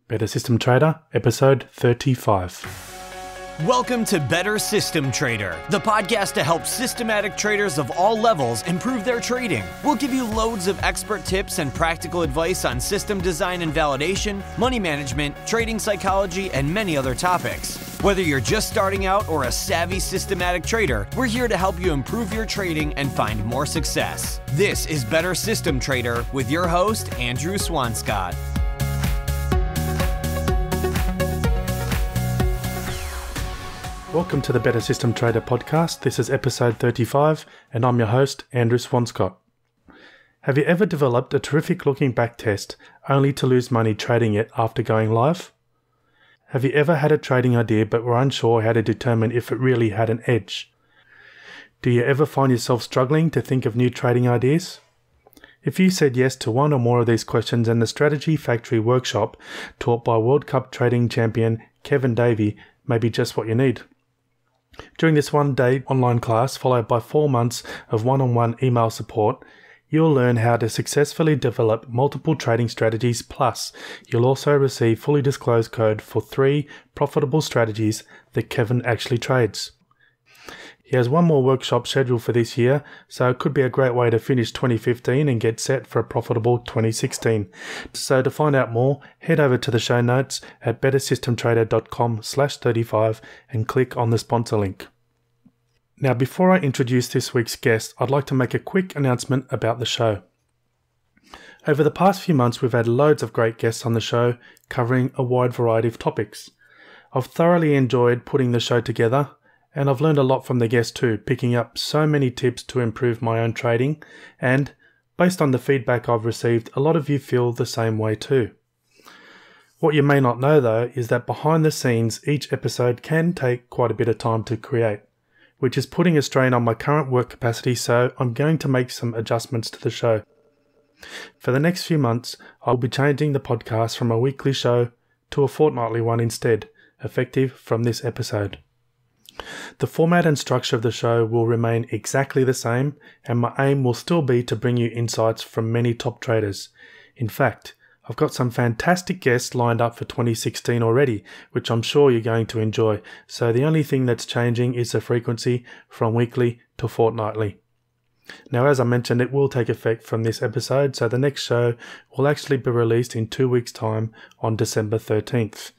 Better System Trader, episode 35. Welcome to Better System Trader, the podcast to help systematic traders of all levels improve their trading. We'll give you loads of expert tips and practical advice on system design and validation, money management, trading psychology, and many other topics. Whether you're just starting out or a savvy systematic trader, we're here to help you improve your trading and find more success. This is Better System Trader with your host, Andrew Swanscott. Welcome to the Better System Trader podcast. This is episode 35, and I'm your host, Andrew Swanscott. Have you ever developed a terrific looking back test only to lose money trading it after going live? Have you ever had a trading idea but were unsure how to determine if it really had an edge? Do you ever find yourself struggling to think of new trading ideas? If you said yes to one or more of these questions, then the Strategy Factory workshop taught by World Cup trading champion Kevin Davey may be just what you need. During this one-day online class, followed by 4 months of one-on-one email support, you'll learn how to successfully develop multiple trading strategies, plus you'll also receive fully disclosed code for 3 profitable strategies that Kevin actually trades. He has one more workshop scheduled for this year, so it could be a great way to finish 2015 and get set for a profitable 2016. So to find out more, head over to the show notes at bettersystemtrader.com/35 and click on the sponsor link. Now, before I introduce this week's guest, I'd like to make a quick announcement about the show. Over the past few months, we've had loads of great guests on the show covering a wide variety of topics. I've thoroughly enjoyed putting the show together, and I've learned a lot from the guests too, picking up so many tips to improve my own trading, and based on the feedback I've received, a lot of you feel the same way too. What you may not know though is that behind the scenes, each episode can take quite a bit of time to create, which is putting a strain on my current work capacity, so I'm going to make some adjustments to the show. For the next few months, I'll be changing the podcast from a weekly show to a fortnightly one instead, effective from this episode. The format and structure of the show will remain exactly the same, and my aim will still be to bring you insights from many top traders. In fact, I've got some fantastic guests lined up for 2016 already, which I'm sure you're going to enjoy, so the only thing that's changing is the frequency from weekly to fortnightly. Now, as I mentioned, it will take effect from this episode, so the next show will actually be released in 2 weeks' time on December 13th.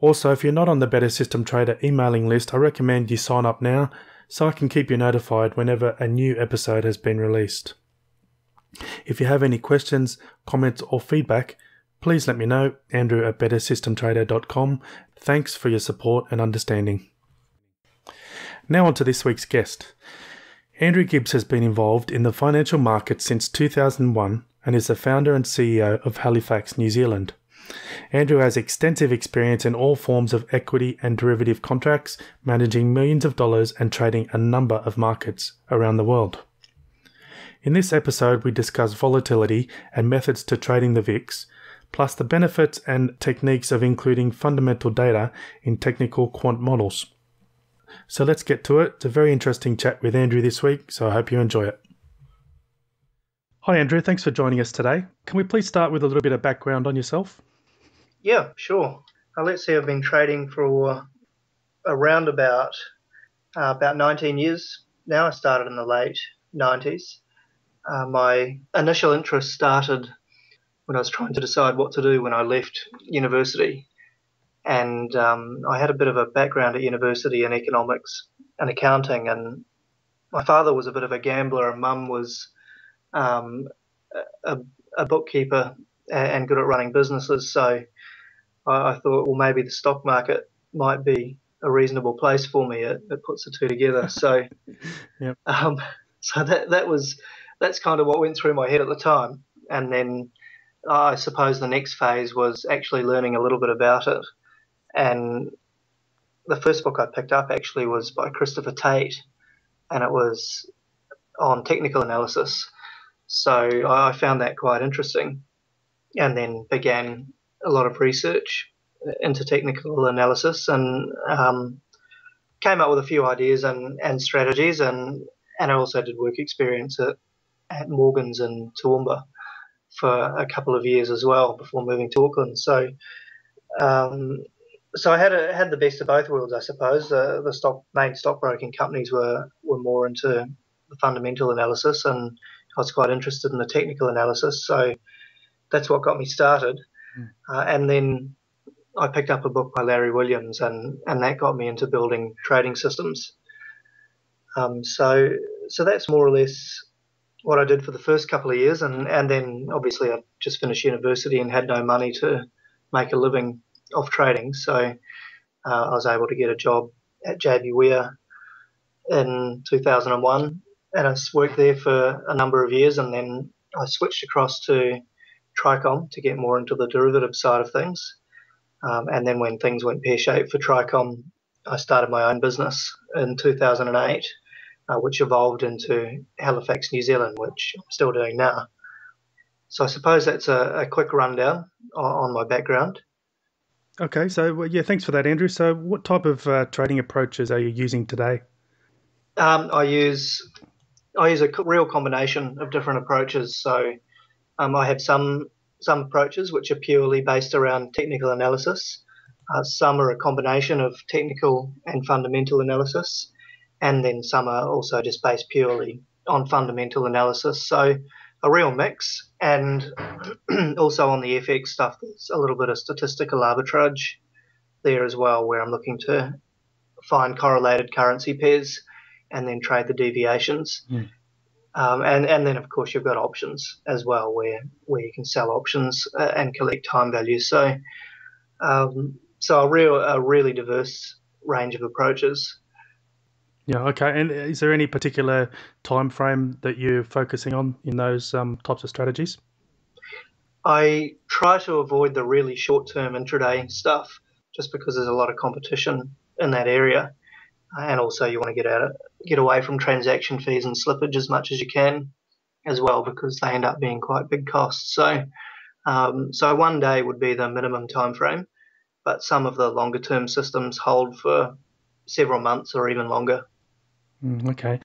Also, if you're not on the Better System Trader emailing list, I recommend you sign up now so I can keep you notified whenever a new episode has been released. If you have any questions, comments or feedback, please let me know, Andrew at bettersystemtrader.com. Thanks for your support and understanding. Now on to this week's guest. Andrew Gibbs has been involved in the financial markets since 2001 and is the founder and CEO of Halifax, New Zealand. Andrew has extensive experience in all forms of equity and derivative contracts, managing millions of dollars and trading a number of markets around the world. In this episode, we discuss volatility and methods to trading the VIX, plus the benefits and techniques of including fundamental data in technical quant models. So let's get to it. It's a very interesting chat with Andrew this week, so I hope you enjoy it. Hi Andrew, thanks for joining us today. Can we please start with a little bit of background on yourself? Yeah, sure. Let's say I've been trading for around about 19 years now. I started in the late 90s. My initial interest started when I was trying to decide what to do when I left university. And I had a bit of a background at university in economics and accounting. And my father was a bit of a gambler and mum was a bookkeeper and good at running businesses. So I thought, well, maybe the stock market might be a reasonable place for me. It puts the two together. So, Yep. So that's kind of what went through my head at the time. And then I suppose the next phase was actually learning a little bit about it. And the first book I picked up actually was by Christopher Tate, and it was on technical analysis. So I found that quite interesting, and then began a lot of research into technical analysis and came up with a few ideas and strategies, and I also did work experience at Morgan's in Toowoomba for a couple of years as well before moving to Auckland. So So I had the best of both worlds, I suppose. The main stockbroking companies were more into the fundamental analysis, and I was quite interested in the technical analysis. So that's what got me started. And then I picked up a book by Larry Williams, and that got me into building trading systems. So that's more or less what I did for the first couple of years, and then obviously I just finished university and had no money to make a living off trading. So I was able to get a job at JB Were in 2001, and I worked there for a number of years, and then I switched across to Tricom to get more into the derivative side of things. And then when things went pear-shaped for Tricom, I started my own business in 2008, which evolved into Halifax, New Zealand, which I'm still doing now. So I suppose that's a quick rundown on my background. Okay, so yeah, thanks for that, Andrew. So what type of trading approaches are you using today? I use a real combination of different approaches. So I have some approaches which are purely based around technical analysis. Some are a combination of technical and fundamental analysis, and then some are also just based purely on fundamental analysis. So a real mix, and also on the FX stuff, there's a little bit of statistical arbitrage there as well, where I'm looking to find correlated currency pairs and then trade the deviations. And then, of course, you've got options as well, where you can sell options and collect time values. So a really diverse range of approaches. Yeah, okay. And is there any particular time frame that you're focusing on in those types of strategies? I try to avoid the really short-term intraday stuff just because there's a lot of competition in that area. And also you want to get away from transaction fees and slippage as much as you can as well, because they end up being quite big costs. So one day would be the minimum time frame, but some of the longer term systems hold for several months or even longer. Okay.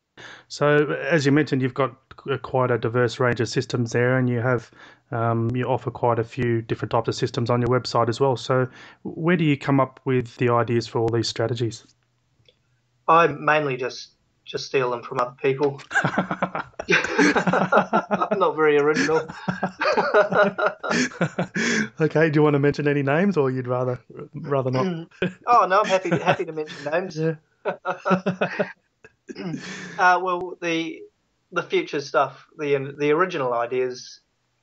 So as you mentioned, you've got quite a diverse range of systems there, and you have you offer quite a few different types of systems on your website as well. So where do you come up with the ideas for all these strategies? I mainly just steal them from other people. I'm not very original. Okay, do you want to mention any names, or you'd rather not? Oh no, I'm happy to mention names. Yeah. Well, the future stuff, the original ideas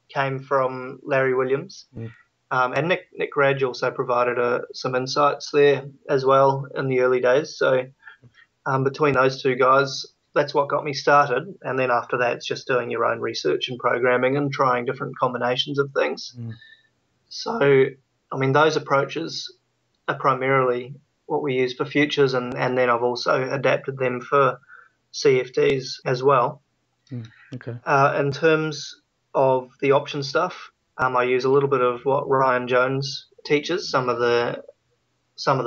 came from Larry Williams, and Nick Radge also provided some insights there as well in the early days. So between those two guys, that's what got me started. And then after that, it's just doing your own research and programming and trying different combinations of things. So, I mean, those approaches are primarily what we use for futures, and then I've also adapted them for CFDs as well. Okay. In terms of the option stuff, I use a little bit of what Ryan Jones teaches. Some of the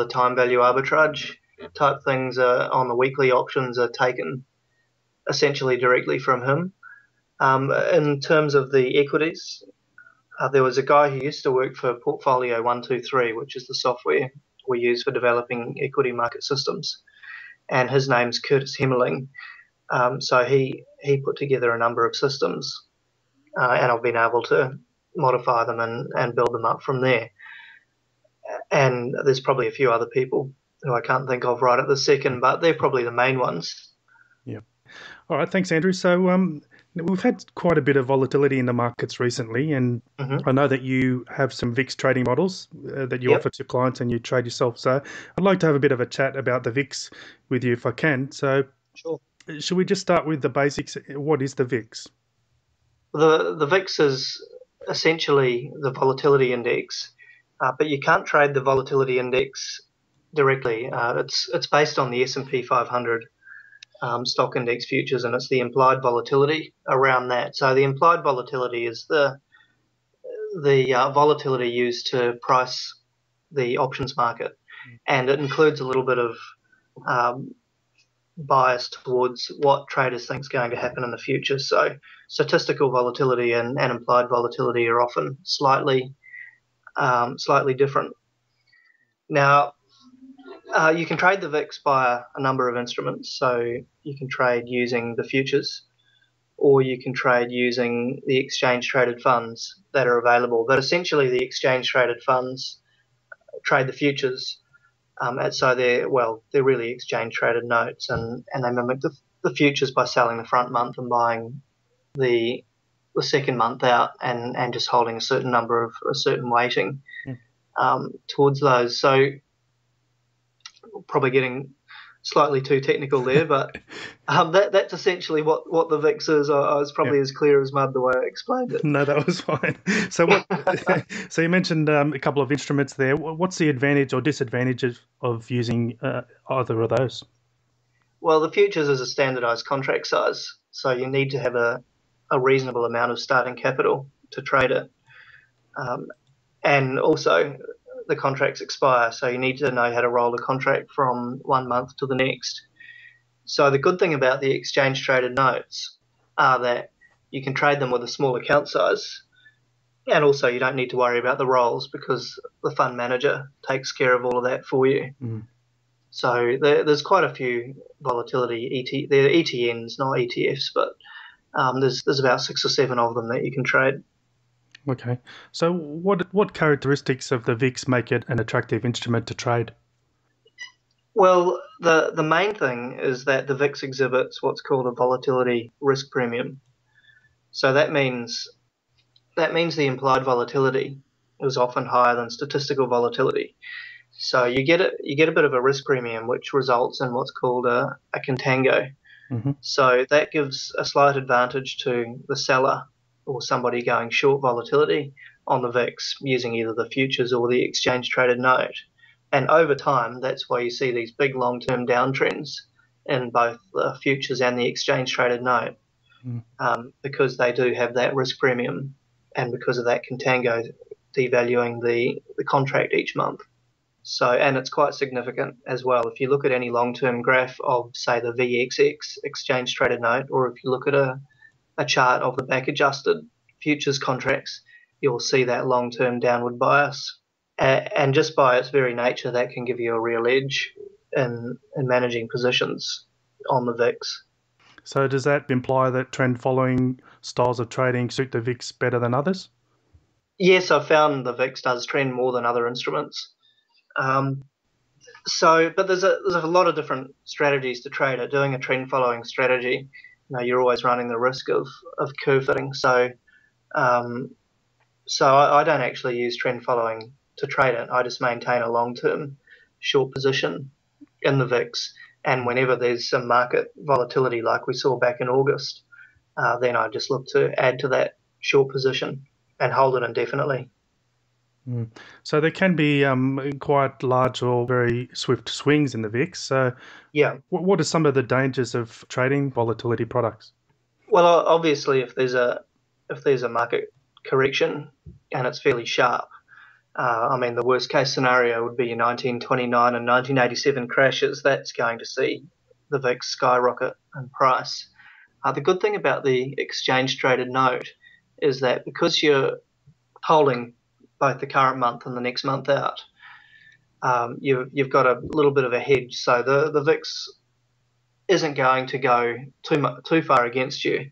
time value arbitrage type things on the weekly options are taken essentially directly from him. In terms of the equities, there was a guy who used to work for Portfolio 123, which is the software we use for developing equity market systems, and his name's Curtis Hemmerling. So he put together a number of systems, and I've been able to modify them and build them up from there. And there's probably a few other people who I can't think of right at the second, but they're probably the main ones. Yeah. All right. Thanks, Andrew. So we've had quite a bit of volatility in the markets recently, and I know that you have some VIX trading models that you offer to clients and you trade yourself. So I'd like to have a bit of a chat about the VIX with you if I can. So sure. Should we just start with the basics? What is the VIX? The VIX is essentially the volatility index, but you can't trade the volatility index directly. It's based on the S&P 500 stock index futures, and it's the implied volatility around that. So the implied volatility is the volatility used to price the options market, and it includes a little bit of bias towards what traders think is going to happen in the future. So statistical volatility and implied volatility are often slightly different. Now, you can trade the VIX by a number of instruments. So you can trade using the futures, or you can trade using the exchange-traded funds that are available. But essentially, the exchange-traded funds trade the futures, and so they're really exchange-traded notes, and they mimic the futures by selling the front month and buying the second month out, and just holding a certain weighting towards those. So probably getting slightly too technical there, but that's essentially what the VIX is. I was probably as clear as mud the way I explained it. No, that was fine. So so you mentioned a couple of instruments there. What's the advantage or disadvantage of using either of those? Well, the futures is a standardized contract size, so you need to have a reasonable amount of starting capital to trade it. And also, the contracts expire, so you need to know how to roll the contract from 1 month to the next. So the good thing about the exchange-traded notes are that you can trade them with a small account size, and also you don't need to worry about the rolls because the fund manager takes care of all of that for you. Mm. So there's quite a few volatility they're ETNs, not ETFs, but there's about 6 or 7 of them that you can trade. Okay. So what characteristics of the VIX make it an attractive instrument to trade? Well, the main thing is that the VIX exhibits what's called a volatility risk premium. So that means the implied volatility is often higher than statistical volatility. So you get a bit of a risk premium, which results in what's called a contango. Mm-hmm. So that gives a slight advantage to the seller or somebody going short volatility on the VIX using either the futures or the exchange-traded note. And over time, that's why you see these big long-term downtrends in both the futures and the exchange-traded note, because they do have that risk premium, and because of that contango devaluing the contract each month. So, and it's quite significant as well. If you look at any long-term graph of, say, the VXX exchange-traded note, or if you look at a chart of the back-adjusted futures contracts, you'll see that long-term downward bias. And just by its very nature, that can give you a real edge in managing positions on the VIX. So does that imply that trend-following styles of trading suit the VIX better than others? Yes, I've found the VIX does trend more than other instruments. But there's a lot of different strategies to trade it. Doing a trend-following strategy, you're always running the risk of curve fitting. So I don't actually use trend following to trade it. I just maintain a long-term short position in the VIX, and whenever there's some market volatility like we saw back in August, then I just look to add to that short position and hold it indefinitely. So there can be quite large or very swift swings in the VIX. So yeah, what are some of the dangers of trading volatility products? Well, obviously, if there's a market correction and it's fairly sharp, the worst case scenario would be your 1929 and 1987 crashes. That's going to see the VIX skyrocket in price. The good thing about the exchange-traded note is that because you're holding both the current month and the next month out, you've got a little bit of a hedge. So the VIX isn't going to go too far against you.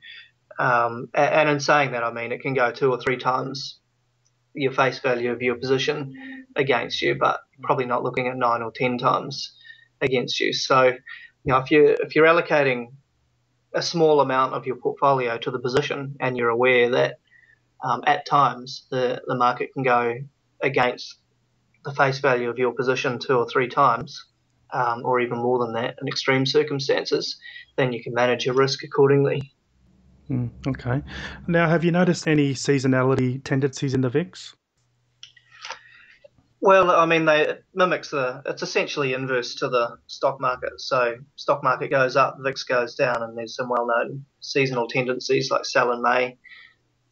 And in saying that, it can go 2 or 3 times your face value of your position against you, but probably not looking at 9 or 10 times against you. So, if you're allocating a small amount of your portfolio to the position, and you're aware that at times the market can go against the face value of your position 2 or 3 times, or even more than that in extreme circumstances, then you can manage your risk accordingly. Okay. Now, have you noticed any seasonality tendencies in the VIX? Well, it mimics it's essentially inverse to the stock market. So stock market goes up, VIX goes down, and there's some well-known seasonal tendencies like sell in May,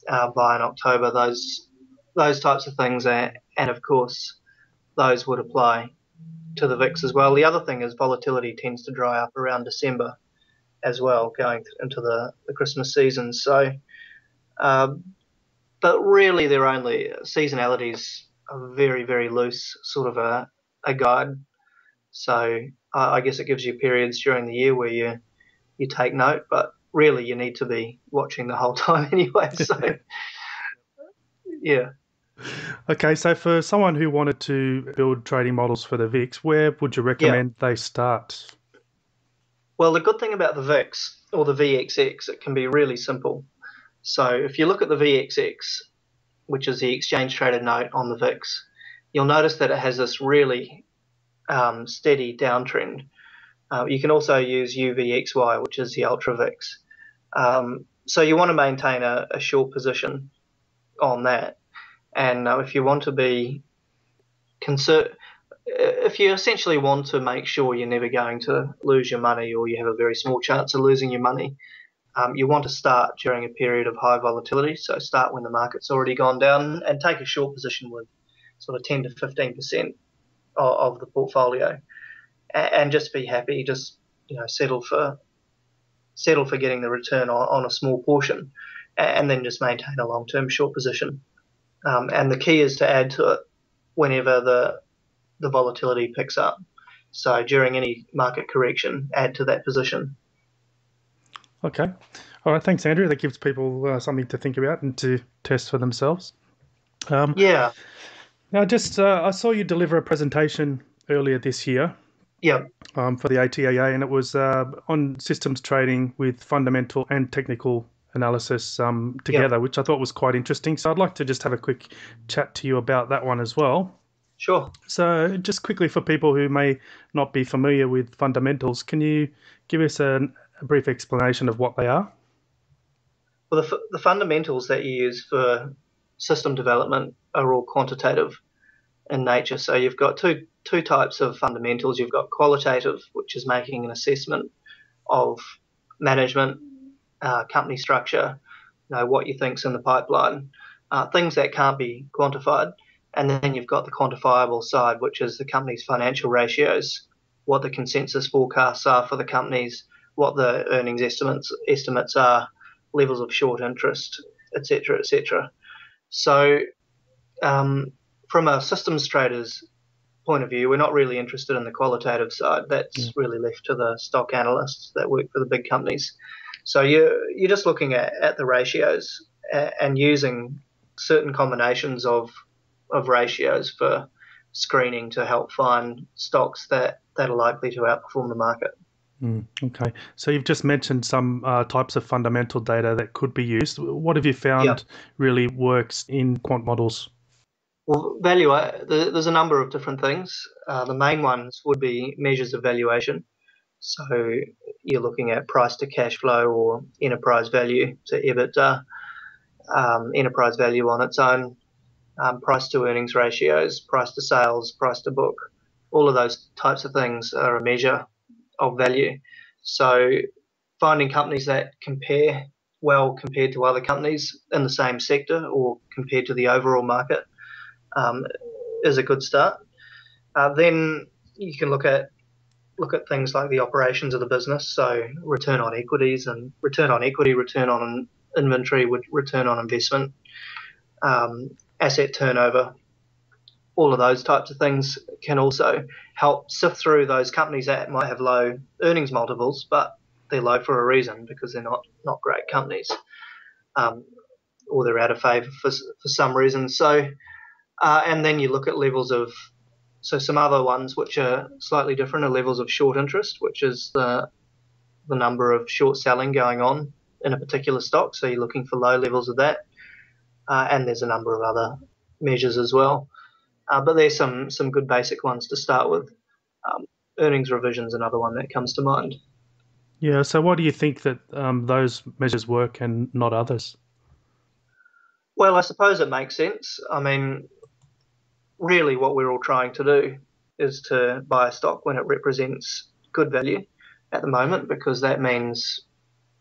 buy in October, those types of things. And of course, those would apply to the VIX as well. The other thing is volatility tends to dry up around December as well, going into the Christmas season. So, but really, they're only seasonalities a very, very loose sort of a a guide. So I guess it gives you periods during the year where you take note, but really you need to be watching the whole time anyway. So yeah. Okay, so for someone who wanted to build trading models for the VIX, where would you Yeah. recommend they start? Well, the good thing about the VIX or the VXX, it can be really simple. So if you look at the VXX, which is the exchange traded note on the VIX, you'll notice that it has this really steady downtrend. You can also use UVXY, which is the Ultra VIX. So you want to maintain a short position on that. And if you want to be if you essentially want to make sure you're never going to lose your money or you have a very small chance of losing your money, you want to start during a period of high volatility. So start when the market's already gone down and take a short position with sort of 10 to 15% of the portfolio, and just be happy. Just settle for getting the return on a small portion, and then just maintain a long-term short position. And the key is to add to it whenever the volatility picks up. So during any market correction, add to that position. Okay. All right, thanks, Andrew. That gives people something to think about and to test for themselves. Yeah. Now, I saw you deliver a presentation earlier this year Yeah. for the ATAA, and it was on systems trading with fundamental and technical analysis together, which I thought was quite interesting. So I'd like to just have a quick chat to you about that one as well. Sure. So just quickly, for people who may not be familiar with fundamentals, can you give us a brief explanation of what they are? Well, the fundamentals that you use for system development are all quantitative in nature. So you've got two types of fundamentals. You've got qualitative, which is making an assessment of management, company structure, what you think's in the pipeline, things that can't be quantified. And then you've got the quantifiable side, which is the company's financial ratios, what the consensus forecasts are for the companies, what the earnings estimates are, levels of short interest, etc., etc. So from a systems trader's point of view, we're not really interested in the qualitative side. That's really left to the stock analysts that work for the big companies. So you're just looking at the ratios and using certain combinations of ratios for screening to help find stocks that are likely to outperform the market. Okay. So you've just mentioned some types of fundamental data that could be used. What have you found really works in quant models? Well, there's a number of different things. The main ones would be measures of valuation. So you're looking at price to cash flow or enterprise value to EBITDA, enterprise value on its own, price to earnings ratios, price to sales, price to book. All of those types of things are a measure of value. So finding companies that compare well compared to other companies in the same sector or compared to the overall market is a good start. Then you can look at things like the operations of the business, so return on equities and return on equity, return on inventory, return on investment, asset turnover. All of those types of things can also help sift through those companies that might have low earnings multiples, but they're low for a reason because they're not great companies, or they're out of favour for some reason. So, and then you look at levels of, so some other ones which are slightly different are levels of short interest, which is the number of short selling going on in a particular stock. So you're looking for low levels of that, and there's a number of other measures as well. But there's some good basic ones to start with. Earnings revision's another one that comes to mind. Yeah, so why do you think that those measures work and not others? Well, I suppose it makes sense. I mean, really what we're all trying to do is to buy a stock when it represents good value at the moment, because that means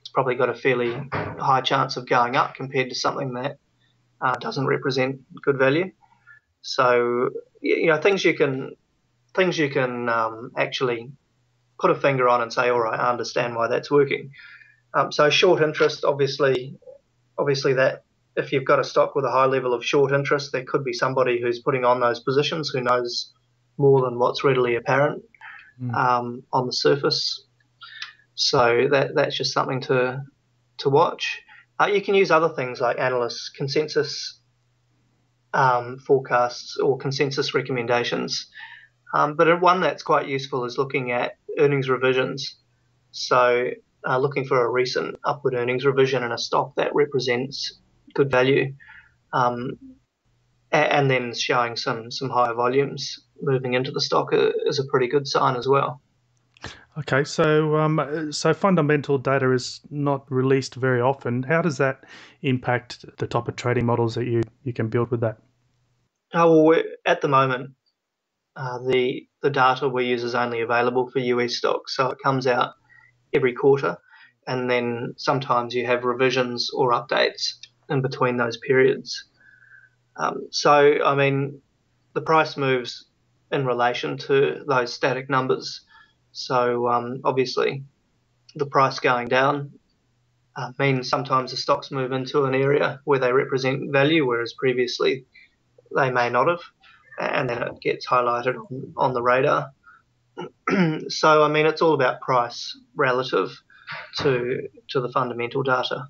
it's probably got a fairly high chance of going up compared to something that doesn't represent good value. So, things you can actually put a finger on and say, all right, I understand why that's working. So short interest, obviously that if you've got a stock with a high level of short interest, there could be somebody who's putting on those positions who knows more than what's readily apparent on the surface. So that's just something to watch. You can use other things like analysts' consensus forecasts or consensus recommendations. But one that's quite useful is looking at earnings revisions. So looking for a recent upward earnings revision in a stock that represents good value, and then showing some higher volumes moving into the stock is a pretty good sign as well. Okay, so fundamental data is not released very often. How does that impact the type of trading models that you can build with that? Well, at the moment, the data we use is only available for US stocks, so it comes out every quarter, and then sometimes you have revisions or updates in between those periods. So, I mean, the price moves in relation to those static numbers. So, obviously, the price going down means sometimes the stocks move into an area where they represent value, whereas previously they may not have, and then it gets highlighted on the radar. So, I mean, it's all about price relative to the fundamental data.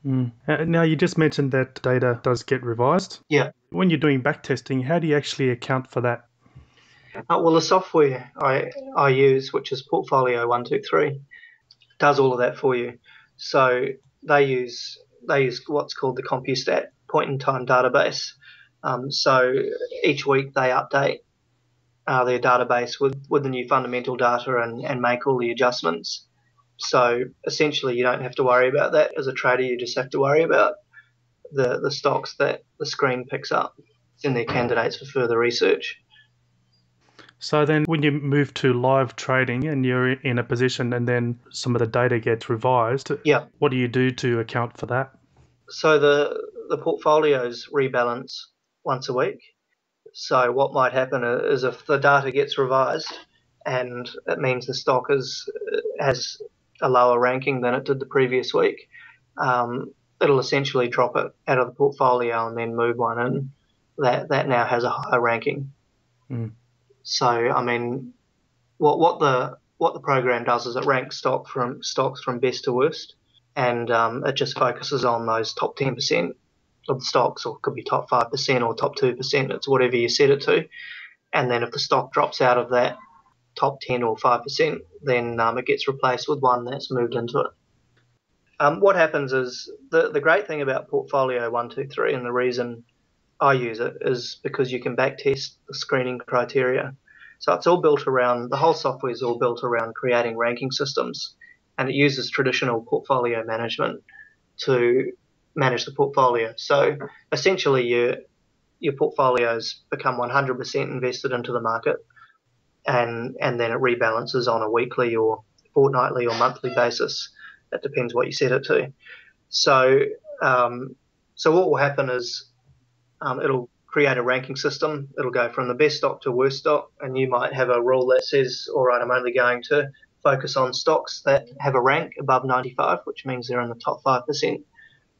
Now, you just mentioned that data does get revised. Yeah. When you're doing backtesting, how do you actually account for that? Well, the software I use, which is Portfolio 123, does all of that for you. So they use what's called the CompuStat point-in-time database. So each week they update their database with the new fundamental data and make all the adjustments. So essentially, you don't have to worry about that as a trader. You just have to worry about the stocks that the screen picks up in their candidates for further research. So then when you move to live trading and you're in a position and then some of the data gets revised, what do you do to account for that? So the portfolios rebalance once a week. So what might happen is if the data gets revised and it means the stock has a lower ranking than it did the previous week, it'll essentially drop it out of the portfolio and then move one in that now has a higher ranking. So, I mean, what the program does is it ranks stocks from best to worst, and it just focuses on those top 10% of the stocks, or it could be top 5% or top 2%. It's whatever you set it to. And then if the stock drops out of that top 10 or 5%, then it gets replaced with one that's moved into it. What happens is the great thing about Portfolio 123 and the reason I use it is because you can backtest the screening criteria. So it's all built around, the whole software is all built around creating ranking systems, and it uses traditional portfolio management to manage the portfolio. So essentially your portfolios become 100% invested into the market, and then it rebalances on a weekly or fortnightly or monthly basis. That depends what you set it to. So what will happen is it'll create a ranking system. It'll go from the best stock to worst stock, and you might have a rule that says, all right, I'm only going to focus on stocks that have a rank above 95, which means they're in the top 5%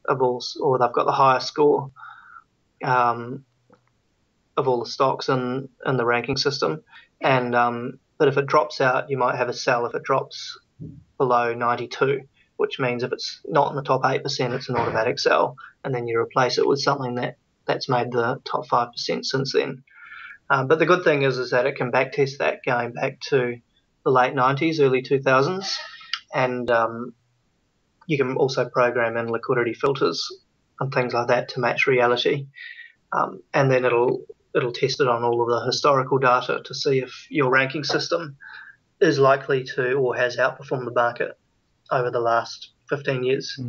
of all, or they've got the highest score of all the stocks in the ranking system. And but if it drops out, you might have a sell if it drops below 92, which means if it's not in the top 8%, it's an automatic sell, and then you replace it with something that's made the top 5% since then. But the good thing is that it can backtest that going back to the late 90s, early 2000s, and you can also program in liquidity filters and things like that to match reality. And then it'll test it on all of the historical data to see if your ranking system is likely to or has outperformed the market over the last 15 years.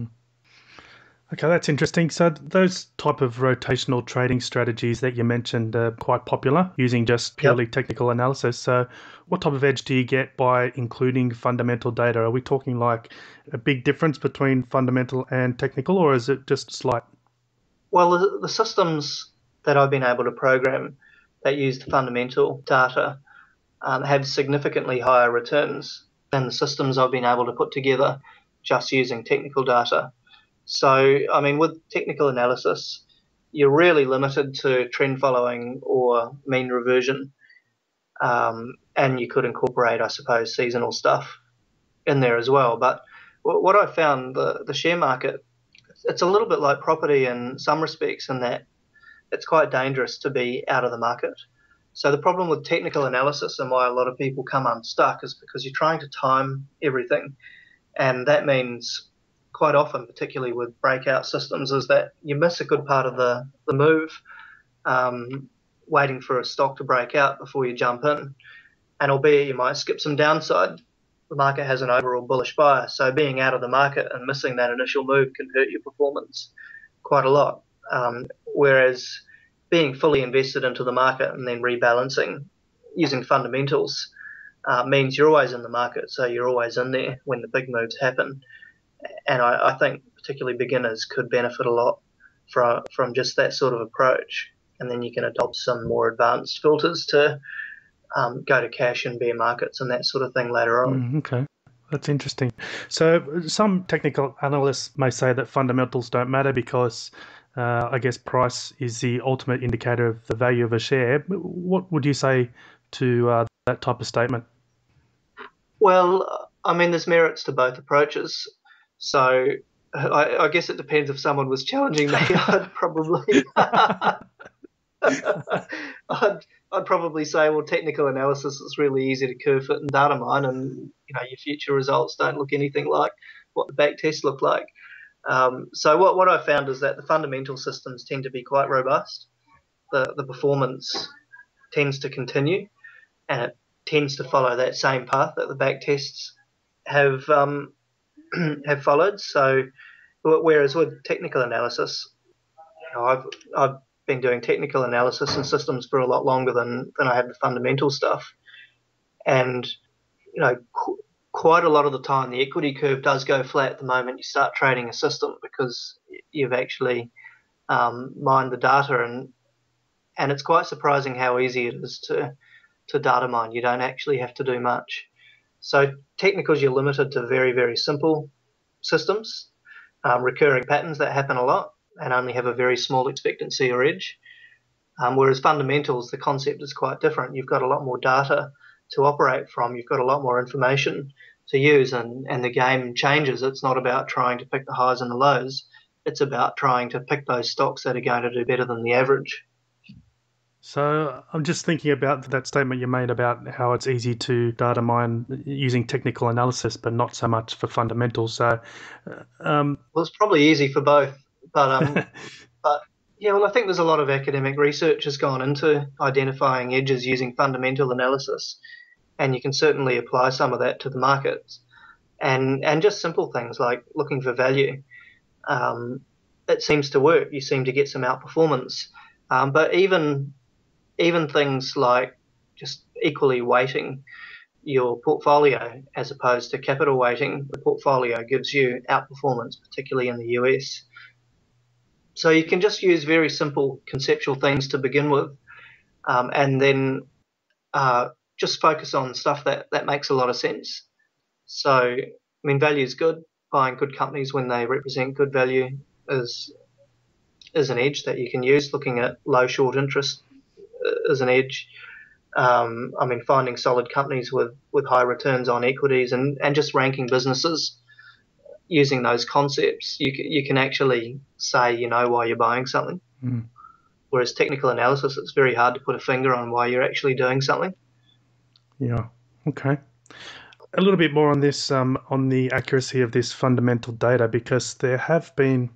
Okay, that's interesting. So those type of rotational trading strategies that you mentioned are quite popular, using just purely technical analysis. So what type of edge do you get by including fundamental data? Are we talking like a big difference between fundamental and technical, or is it just slight? Well, the systems that I've been able to program that use the fundamental data have significantly higher returns than the systems I've been able to put together just using technical data. So, I mean, with technical analysis, you're really limited to trend following or mean reversion. And you could incorporate, I suppose, seasonal stuff in there as well. But what I found, the share market, it's a little bit like property in some respects, in that it's quite dangerous to be out of the market. So the problem with technical analysis, and why a lot of people come unstuck, is because you're trying to time everything. And that means quite often, particularly with breakout systems, is that you miss a good part of the move, waiting for a stock to break out before you jump in. And albeit you might skip some downside, the market has an overall bullish bias. So being out of the market and missing that initial move can hurt your performance quite a lot. Whereas being fully invested into the market and then rebalancing using fundamentals means you're always in the market, so you're always in there when the big moves happen. And I think particularly beginners could benefit a lot from just that sort of approach. And then you can adopt some more advanced filters to go to cash and bear markets and that sort of thing later on. Okay. That's interesting. So some technical analysts may say that fundamentals don't matter because I guess price is the ultimate indicator of the value of a share. What would you say to that type of statement? Well, I mean, there's merits to both approaches. So I guess it depends. If someone was challenging me, I'd probably I'd probably say, well, technical analysis is really easy to curve fit and data mine, and your future results don't look anything like what the back tests look like. So what I found is that the fundamental systems tend to be quite robust. The performance tends to continue, and it tends to follow that same path that the back tests have have followed. So whereas with technical analysis, I've been doing technical analysis and systems for a lot longer than I have the fundamental stuff, and quite a lot of the time the equity curve does go flat the moment you start trading a system, because you've actually mined the data, and it's quite surprising how easy it is to data mine. You don't actually have to do much. So technicals, you're limited to very, very simple systems, recurring patterns that happen a lot and only have a very small expectancy or edge. Whereas fundamentals, the concept is quite different. You've got a lot more data to operate from. You've got a lot more information to use, and the game changes. It's not about trying to pick the highs and the lows. It's about trying to pick those stocks that are going to do better than the average. So I'm just thinking about that statement you made about how it's easy to data mine using technical analysis, but not so much for fundamentals. So, well, it's probably easy for both, but yeah, well, I think there's a lot of academic research has gone into identifying edges using fundamental analysis, and you can certainly apply some of that to the markets, and just simple things like looking for value. It seems to work. You seem to get some outperformance, but even things like just equally weighting your portfolio as opposed to capital weighting the portfolio gives you outperformance, particularly in the US. So you can just use very simple conceptual things to begin with, and then just focus on stuff that makes a lot of sense. So, I mean, value is good. Buying good companies when they represent good value is an edge that you can use. Looking at low short interest is an edge. I mean, finding solid companies with high returns on equities and just ranking businesses using those concepts, you can actually say why you're buying something. Mm. Whereas technical analysis, it's very hard to put a finger on why you're actually doing something. Yeah. Okay. A little bit more on this, on the accuracy of this fundamental data, because there have been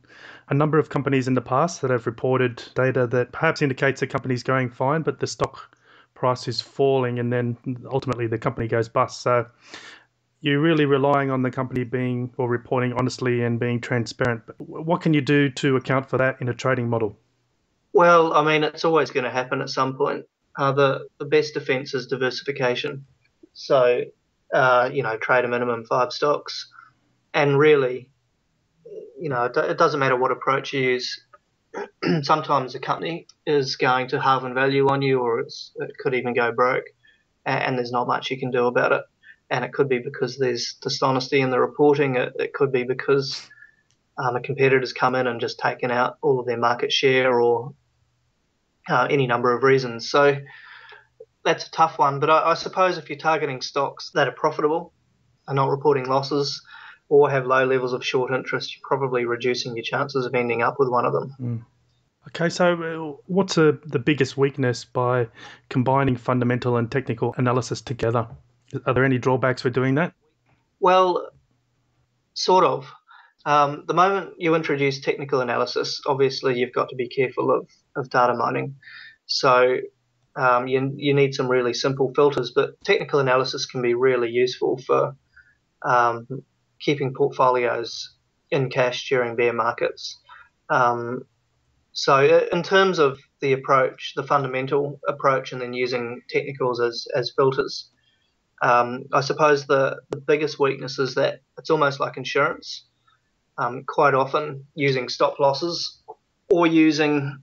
a number of companies in the past that have reported data that perhaps indicates the company's going fine, but the stock price is falling, and then ultimately the company goes bust. So you're really relying on the company being or reporting honestly and being transparent. But what can you do to account for that in a trading model? Well, I mean, it's always going to happen at some point. The best defense is diversification. So, trade a minimum 5 stocks, and really, it doesn't matter what approach you use. Sometimes a company is going to halve in value on you, or it could even go broke, and there's not much you can do about it. And it could be because there's dishonesty in the reporting. It could be because a competitor's come in and just taken out all of their market share, or any number of reasons. So that's a tough one, but I suppose if you're targeting stocks that are profitable, are not reporting losses, or have low levels of short interest, you're probably reducing your chances of ending up with one of them. Okay, so what's the biggest weakness by combining fundamental and technical analysis together? Are there any drawbacks for doing that? Well, sort of. The moment you introduce technical analysis, obviously you've got to be careful of data mining. So you need some really simple filters, but technical analysis can be really useful for keeping portfolios in cash during bear markets. So in terms of the approach, the fundamental approach, and then using technicals as filters, I suppose the biggest weakness is that it's almost like insurance. Quite often using stop losses or using,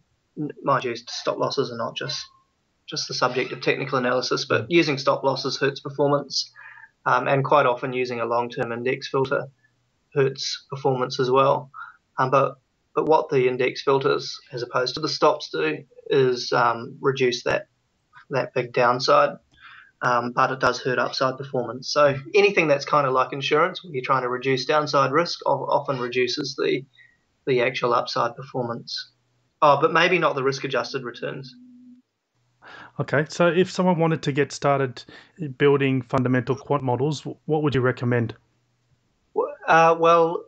mind you, stop losses are not just the subject of technical analysis, but using stop losses hurts performance, and quite often using a long-term index filter hurts performance as well. But what the index filters, as opposed to the stops, do is reduce that big downside, but it does hurt upside performance. So anything that's kind of like insurance, where you're trying to reduce downside risk, often reduces the actual upside performance. Oh, but maybe not the risk-adjusted returns. Okay, so if someone wanted to get started building fundamental quant models, what would you recommend? Well,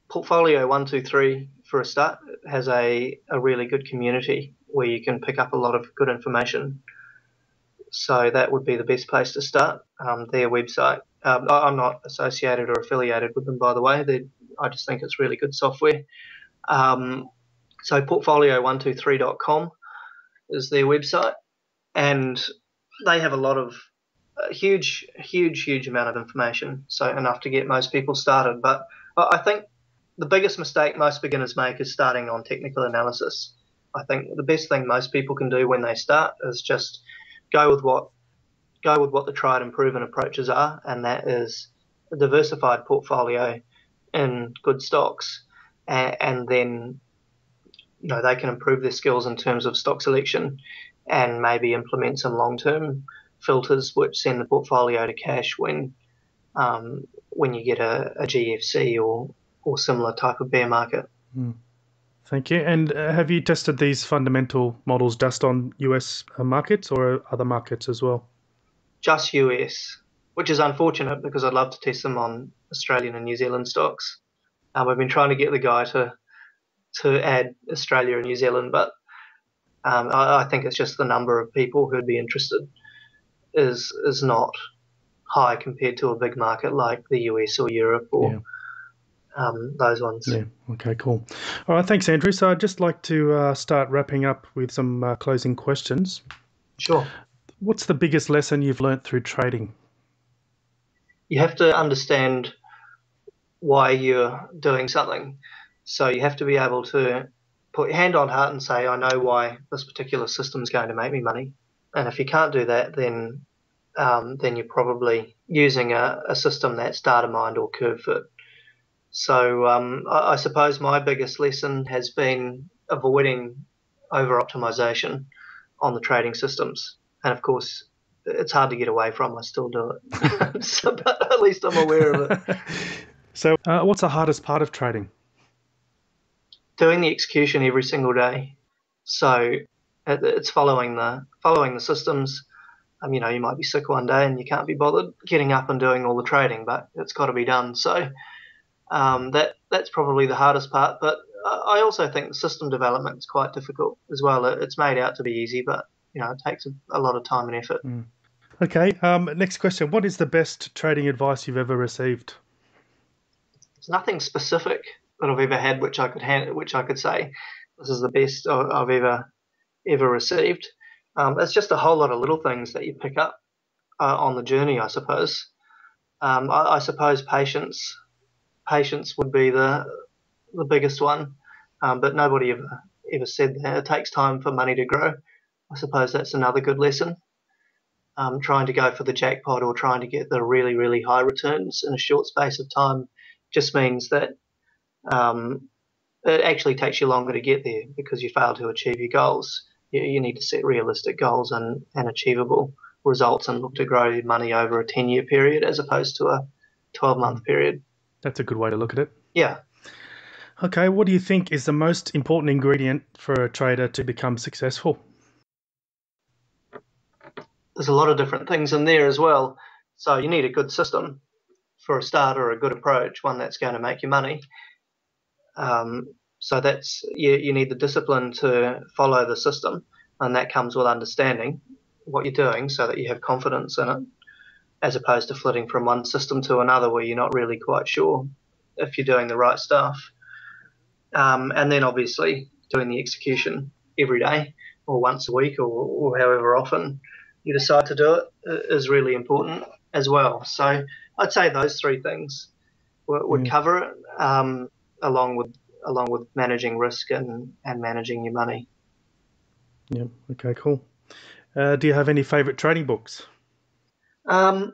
Portfolio 123, for a start, has a really good community where you can pick up a lot of good information. So that would be the best place to start. Their website. I'm not associated or affiliated with them, by the way. I just think it's really good software. So portfolio123.com is their website, and they have a lot of huge amount of information, so enough to get most people started. But I think the biggest mistake most beginners make is starting on technical analysis. I think the best thing most people can do when they start is just go with what the tried and proven approaches are, and that is a diversified portfolio in good stocks, and then they can improve their skills in terms of stock selection, and maybe implement some long-term filters which send the portfolio to cash when you get a GFC or similar type of bear market. Thank you. And have you tested these fundamental models just on US markets or other markets as well? Just US, which is unfortunate because I'd love to test them on Australian and New Zealand stocks. We've been trying to get the guy to add Australia and New Zealand, but I think it's just the number of people who'd be interested is not high compared to a big market like the US or Europe or those ones. Yeah, okay, cool. All right, thanks, Andrew. So I'd just like to start wrapping up with some closing questions. Sure. What's the biggest lesson you've learnt through trading? You have to understand why you're doing something. So you have to be able to put your hand on heart and say, I know why this particular system is going to make me money. And if you can't do that, then you're probably using a system that's data mined or curve fit. So I suppose my biggest lesson has been avoiding over-optimization on the trading systems. And of course, it's hard to get away from. I still do it. But at least I'm aware of it. So what's the hardest part of trading? Doing the execution every single day. So it's following the systems. You might be sick one day and you can't be bothered getting up and doing all the trading, but it's got to be done. So that's probably the hardest part. But I also think the system development is quite difficult as well. It's made out to be easy, but it takes a lot of time and effort. Okay. Next question. What is the best trading advice you've ever received? There's nothing specific that I've ever had which I could say this is the best I've ever received. It's just a whole lot of little things that you pick up on the journey, I suppose. I suppose patience would be the biggest one, but nobody ever said that. It takes time for money to grow. I suppose that's another good lesson. Trying to go for the jackpot or trying to get the really, really high returns in a short space of time just means that it actually takes you longer to get there because you fail to achieve your goals. You need to set realistic goals and achievable results and look to grow your money over a 10-year period as opposed to a 12-month period. That's a good way to look at it. Yeah. Okay, what do you think is the most important ingredient for a trader to become successful? There's a lot of different things in there as well. So you need a good system for a start, or a good approach, one that's going to make you money. So that's you need the discipline to follow the system, and that comes with understanding what you're doing so that you have confidence in it, as opposed to flitting from one system to another where you're not really quite sure if you're doing the right stuff. And then obviously doing the execution every day or once a week or however often you decide to do it is really important as well. So I'd say those three things would cover it, along with managing risk and managing your money. Yeah. Okay, cool. Do you have any favorite trading books? I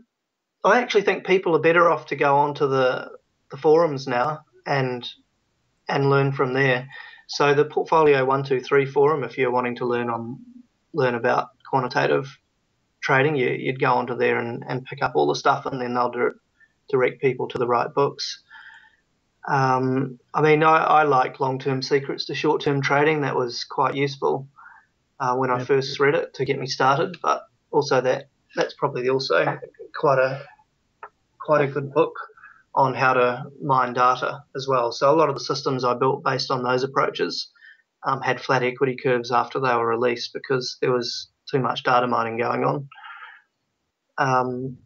actually think people are better off to go onto the forums now and learn from there. So the Portfolio 123 forum, if you're wanting to learn about quantitative trading, you'd go onto there and pick up all the stuff, and then they'll direct people to the right books. I mean, I like Long-Term Secrets to Short-Term Trading. That was quite useful when I first read it to get me started, but also that's probably also quite a good book on how to mine data as well. So a lot of the systems I built based on those approaches had flat equity curves after they were released because there was too much data mining going on.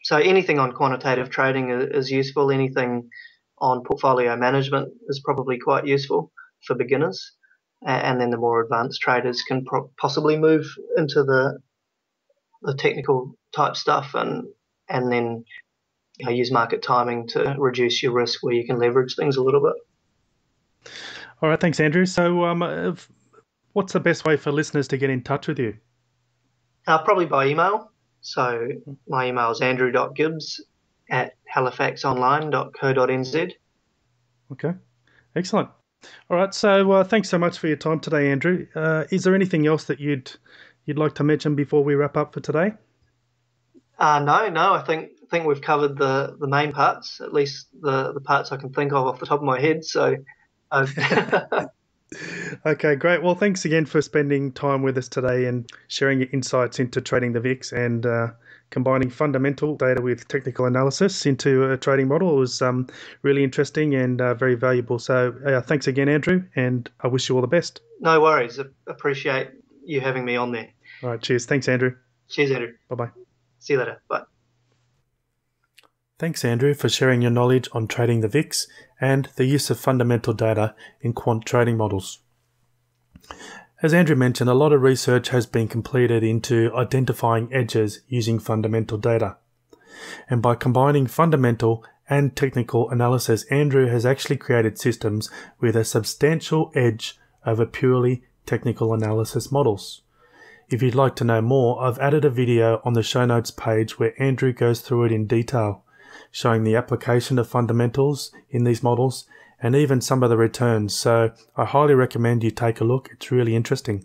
So anything on quantitative trading is useful. Anything on portfolio management is probably quite useful for beginners. And then the more advanced traders can possibly move into the technical type stuff and then use market timing to reduce your risk where you can leverage things a little bit. All right, thanks, Andrew. So what's the best way for listeners to get in touch with you? Probably by email. So my email is andrew.gibbs@halifaxonline.co.nz. Okay, excellent. All right, so thanks so much for your time today, Andrew. Is there anything else that you'd like to mention before we wrap up for today? No. I think we've covered the main parts, at least the parts I can think of off the top of my head. So, Okay, great. Well, thanks again for spending time with us today and sharing your insights into trading the VIX and combining fundamental data with technical analysis into a trading model. It was really interesting and very valuable. So thanks again, Andrew, and I wish you all the best. No worries. Appreciate you having me on there. All right, cheers. Thanks, Andrew. Cheers, Andrew. Bye-bye. See you later. Bye. Thanks, Andrew, for sharing your knowledge on trading the VIX and the use of fundamental data in quant trading models. As Andrew mentioned, a lot of research has been completed into identifying edges using fundamental data. And by combining fundamental and technical analysis, Andrew has actually created systems with a substantial edge over purely technical analysis models. If you'd like to know more, I've added a video on the show notes page where Andrew goes through it in detail, showing the application of fundamentals in these models and even some of the returns. So I highly recommend you take a look. It's really interesting.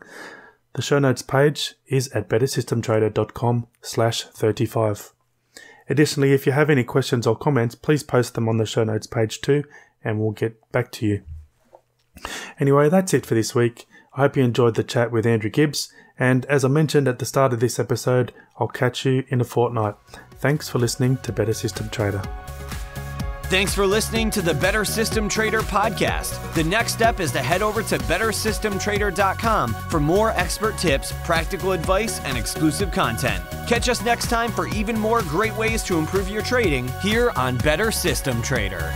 The show notes page is at bettersystemtrader.com/35. Additionally, if you have any questions or comments, please post them on the show notes page too, and we'll get back to you. Anyway, that's it for this week. I hope you enjoyed the chat with Andrew Gibbs, and as I mentioned at the start of this episode, I'll catch you in a fortnight. Thanks for listening to Better System Trader. Thanks for listening to the Better System Trader podcast. The next step is to head over to bettersystemtrader.com for more expert tips, practical advice, and exclusive content. Catch us next time for even more great ways to improve your trading here on Better System Trader.